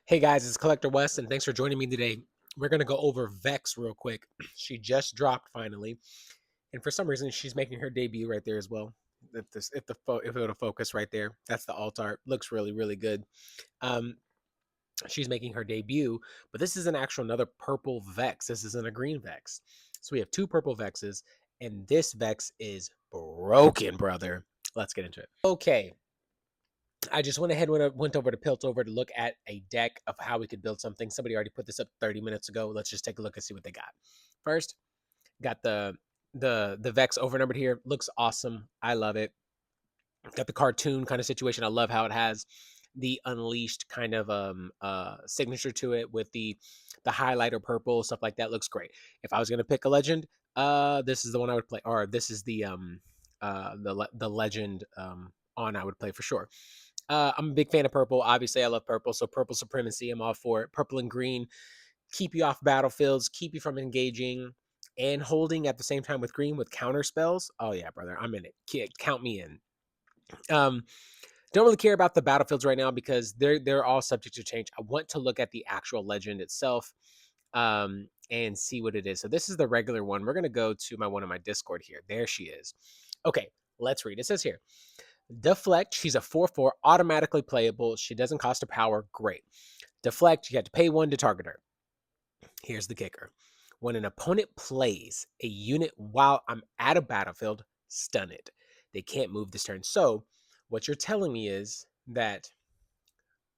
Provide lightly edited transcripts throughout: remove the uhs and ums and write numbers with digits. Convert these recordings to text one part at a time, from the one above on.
Hey guys, it's Collector West, and thanks for joining me today. We're gonna go over Vex real quick. She just dropped finally, and for some reason, she's making her debut right there as well. If it'll focus right there, that's the alt art. Looks really good. Um, she's making her debut, but this is an actual another purple Vex. This isn't a green Vex. So we have two purple Vexes, and this Vex is broken, brother. Let's get into it. Okay, I just went ahead and went over to Piltover to look at a deck of how we could build something. Somebody already put this up 30 minutes ago. Let's just take a look and see what they got. First, got the Vex overnumbered here. Looks awesome. I love it. Got the cartoon kind of situation. I love how it has the unleashed kind of signature to it with the highlighter purple stuff like that. Looks great. If I was gonna pick a legend, this is the one I would play, or this is the legend on I would play for sure. I'm a big fan of purple. Obviously, I love purple. So purple supremacy, I'm all for it. Purple and green keep you off battlefields, keep you from engaging and holding at the same time with green with counter spells. Oh yeah, brother, I'm in it. Count me in. Um, don't really care about the battlefields right now because they're all subject to change. I want to look at the actual legend itself and see what it is. So this is the regular one. We're gonna go to my one on my Discord here. There she is. Okay, let's read. It says here. Deflect, she's a 4/4, automatically playable. She doesn't cost a power. Great. Deflect, you have to pay one to target her. Here's the kicker. When an opponent plays a unit while I'm at a battlefield, stun it. They can't move this turn. So, what you're telling me is that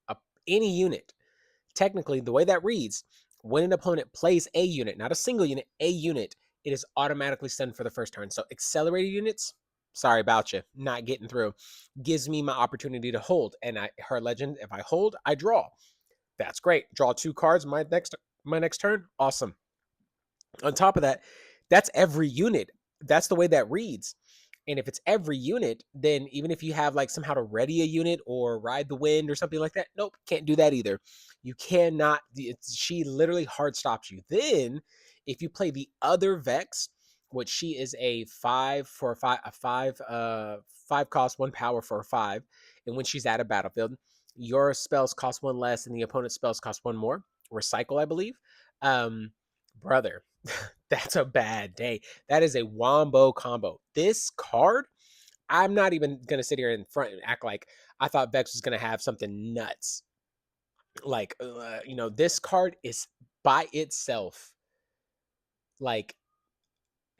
a, any unit, technically, the way that reads, when an opponent plays a unit, not a single unit, a unit, it is automatically stunned for the first turn. So, accelerated units, sorry about you, not getting through. Gives me my opportunity to hold. And her legend, if I hold, I draw. That's great. Draw two cards my next turn. Awesome. On top of that, that's every unit. That's the way that reads. And if it's every unit, then even if you have like somehow to ready a unit or ride the wind or something like that, nope, can't do that either. You cannot. She literally hard stops you. Then, if you play the other Vex, which she is a 5 for five cost, one power for a 5, and when she's at a battlefield, your spells cost one less, and the opponent's spells cost one more. Recycle, I believe. Um, Brother, that's a bad day. That is a wombo combo. This card, I'm not even gonna sit here in front and act like I thought Vex was gonna have something nuts. Like, this card is by itself like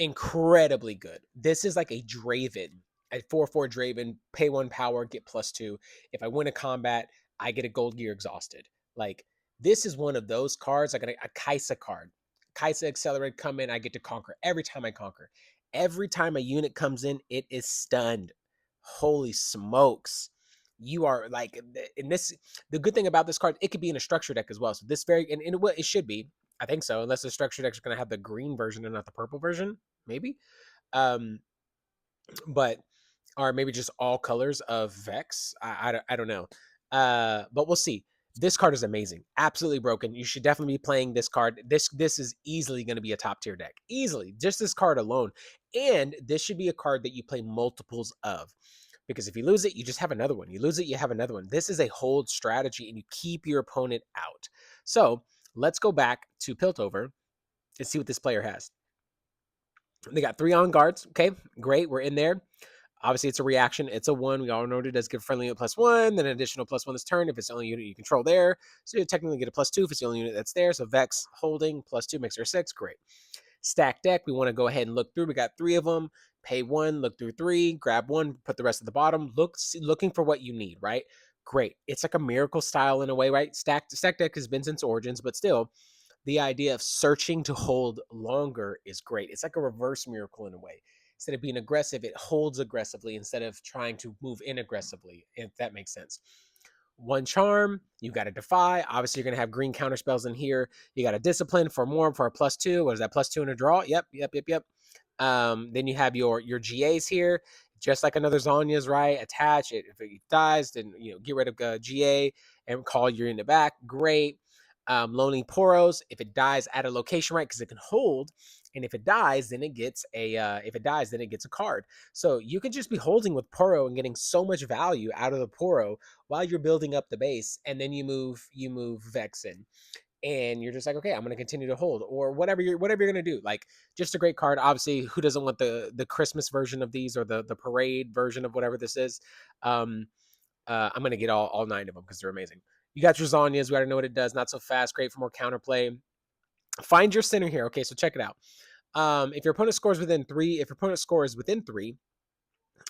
incredibly good. This is like a Draven, a 4/4 Draven, pay one power, get +2. If I win a combat, I get a gold gear exhausted. Like, this is one of those cards, like a Kaisa card. Kaisa Accelerate come in, I get to conquer every time I conquer. Every time a unit comes in, it is stunned. Holy smokes. You are like in this. The good thing about this card, it could be in a structure deck as well. So this and it should be. I think so, unless the structure deck is going to have the green version and not the purple version, maybe. Um, but or maybe just all colors of Vex. I don't know. But we'll see. This card is amazing, absolutely broken. You should definitely be playing this card. This is easily going to be a top tier deck, easily. Just this card alone, and this should be a card that you play multiples of. Because if you lose it, you just have another one. You lose it, you have another one. This is a hold strategy, and you keep your opponent out. So let's go back to Piltover and see what this player has. They got 3 on guards. Okay, great. We're in there. Obviously, it's a reaction. It's a 1. We all know it does give friendly unit +1, then an additional +1 this turn if it's the only unit you control there. So you technically get a +2 if it's the only unit that's there. So Vex holding +2 makes her 6. Great. Stack deck. We want to go ahead and look through. We got 3 of them. Pay 1, look through 3, grab 1, put the rest at the bottom. Looking for what you need, right? Great. It's like a miracle style in a way, right? Stack deck has been since Origins, but still, the idea of searching to hold longer is great. It's like a reverse miracle in a way. Instead of being aggressive, it holds aggressively instead of trying to move in aggressively, if that makes sense. 1 charm, you got to defy. Obviously, you're going to have green counter spells in here. You got a discipline for more for a +2. What is that? +2 in a draw? Yep. Then you have your GAs here, just like another Zonya's, right? Attach it. If it dies, then get rid of GA and call your unit back. Great. Lonely Poros, if it dies at a location, right, because it can hold, And if it dies, then it gets a card. So you can just be holding with Poro and getting so much value out of the Poro while you're building up the base, and then you move Vex in, and you're just like, okay, I'm going to continue to hold, or whatever you're going to do. Like, just a great card. Obviously, who doesn't want the Christmas version of these, or the parade version of whatever this is? I'm going to get all 9 of them because they're amazing. You got your Zanyas. We already know what it does. Not so fast. Great for more counterplay. Find your center here. Okay, so check it out. If your opponent scores within 3,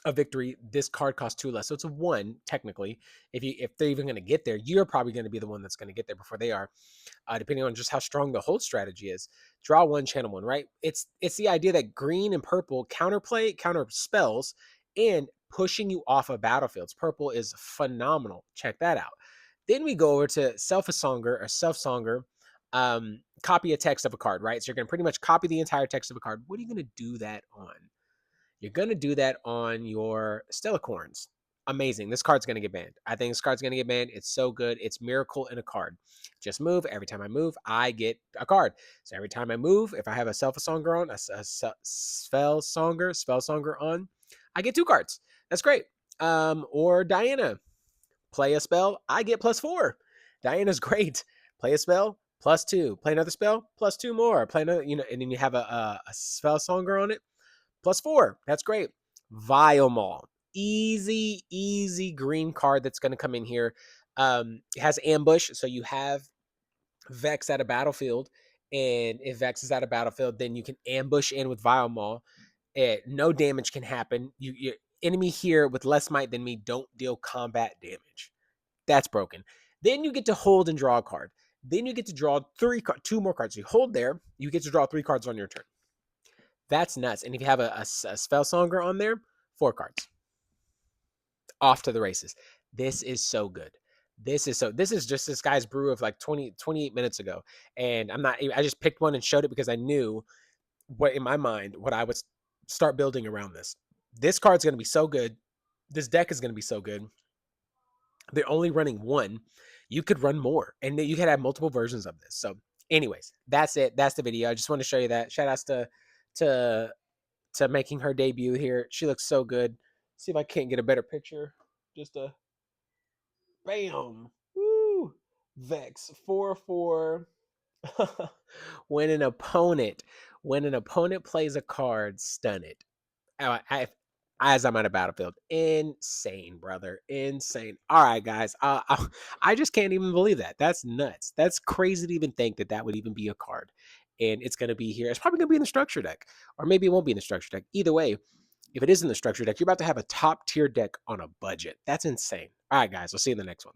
of victory, this card costs 2 less. So it's a 1 technically. If they're even going to get there, you're probably going to be the one that's going to get there before they are, depending on just how strong the hold strategy is. Draw 1, channel 1, right? It's the idea that green and purple counter spells, and pushing you off of battlefields. Purple is phenomenal. Check that out. Then we go over to self-songer. Copy a text of a card, right? So you're going to pretty much copy the entire text of a card. What are you going to do that on? You're going to do that on your Stellacorns. Amazing. This card's going to get banned. I think this card's going to get banned. It's so good. It's Miracle in a card. Just move. Every time I move, I get a card. So every time I move, if I have a Self-Songer on, a Spell-Songer on, I get 2 cards. That's great. Or Diana. Play a spell, I get +4. Diana's great. Play a spell, +2. Play another spell, +2 more. Play another, and then you have a Spell-Songer on it, +4. That's great. Vile Maul. Easy green card that's going to come in here. It has ambush, so you have Vex at a battlefield, and if Vex is at a battlefield, then you can ambush in with Vile Maul. No damage can happen. Your enemy here with less might than me don't deal combat damage. That's broken. Then you get to hold and draw a card. Then you get to draw 2 more cards. You hold there, you get to draw 3 cards on your turn. That's nuts. And if you have a Spellsonger on there, 4 cards. Off to the races. This is so good. This is just this guy's brew of like 28 minutes ago. And I just picked one and showed it because I knew what in my mind what I would start building around this. This card's going to be so good. This deck is going to be so good. They're only running 1. You could run more, and you could have multiple versions of this. So anyways, that's it. That's the video. I just want to show you that. Shout outs to making her debut here. She looks so good. See if I can't get a better picture. Just a bam. Woo. Vex 4/4. when an opponent plays a card, stun it. As I'm at a battlefield. Insane, brother. Insane. All right, guys. I just can't even believe that. That's nuts. That's crazy to even think that would even be a card. And it's going to be here. It's probably going to be in the structure deck. Or maybe it won't be in the structure deck. Either way, if it is in the structure deck, you're about to have a top tier deck on a budget. That's insane. All right, guys. I'll see you in the next one.